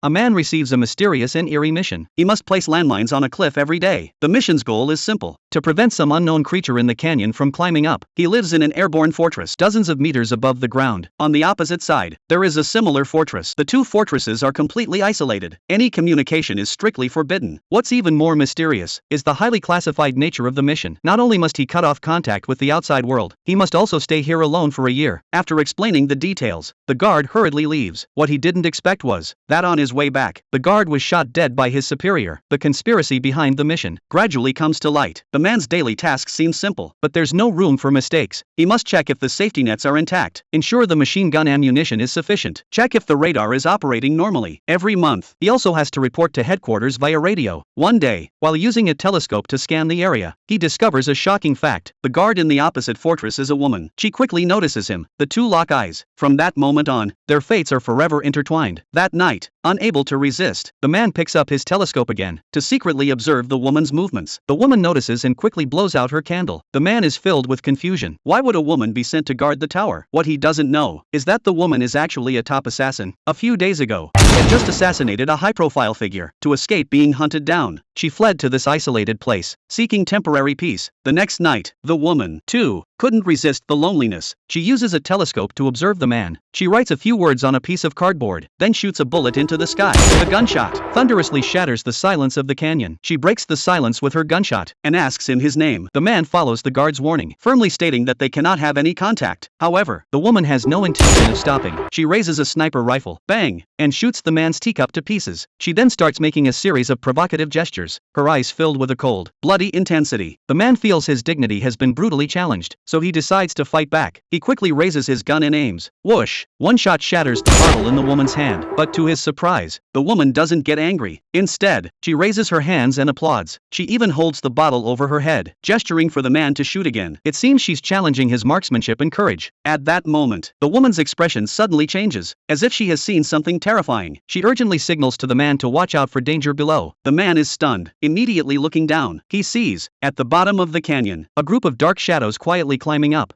A man receives a mysterious and eerie mission. He must place landmines on a cliff every day. The mission's goal is simple: to prevent some unknown creature in the canyon from climbing up. He lives in an airborne fortress dozens of meters above the ground. On the opposite side, there is a similar fortress. The two fortresses are completely isolated. Any communication is strictly forbidden. What's even more mysterious is the highly classified nature of the mission. Not only must he cut off contact with the outside world, he must also stay here alone for a year. After explaining the details, the guard hurriedly leaves. What he didn't expect was that on his way back, the guard was shot dead by his superior. The conspiracy behind the mission gradually comes to light. The man's daily tasks seem simple, but there's no room for mistakes. He must check if the safety nets are intact, ensure the machine gun ammunition is sufficient, check if the radar is operating normally. Every month, he also has to report to headquarters via radio. One day, while using a telescope to scan the area, he discovers a shocking fact. The guard in the opposite fortress is a woman. She quickly notices him. The two lock eyes. From that moment on, their fates are forever intertwined. That night, unable to resist, the man picks up his telescope again to secretly observe the woman's movements. The woman notices and quickly blows out her candle. The man is filled with confusion. Why would a woman be sent to guard the tower? What he doesn't know is that the woman is actually a top assassin. A few days ago, he had just assassinated a high-profile figure. To escape being hunted down, she fled to this isolated place, seeking temporary peace. The next night, the woman, too, couldn't resist the loneliness. She uses a telescope to observe the man. She writes a few words on a piece of cardboard, then shoots a bullet into the sky. The gunshot thunderously shatters the silence of the canyon. She breaks the silence with her gunshot and asks him his name. The man follows the guard's warning, firmly stating that they cannot have any contact. However, the woman has no intention of stopping. She raises a sniper rifle, bang, and shoots the man's teacup to pieces. She then starts making a series of provocative gestures, her eyes filled with a cold, bloody intensity. The man feels his dignity has been brutally challenged, so he decides to fight back. He quickly raises his gun and aims. Whoosh! One shot shatters the bottle in the woman's hand, but to his surprise, the woman doesn't get angry. Instead, she raises her hands and applauds. She even holds the bottle over her head, gesturing for the man to shoot again. It seems she's challenging his marksmanship and courage. At that moment, the woman's expression suddenly changes, as if she has seen something terrifying. She urgently signals to the man to watch out for danger below. The man is stunned. Immediately looking down, he sees, at the bottom of the canyon, a group of dark shadows quietly climbing up.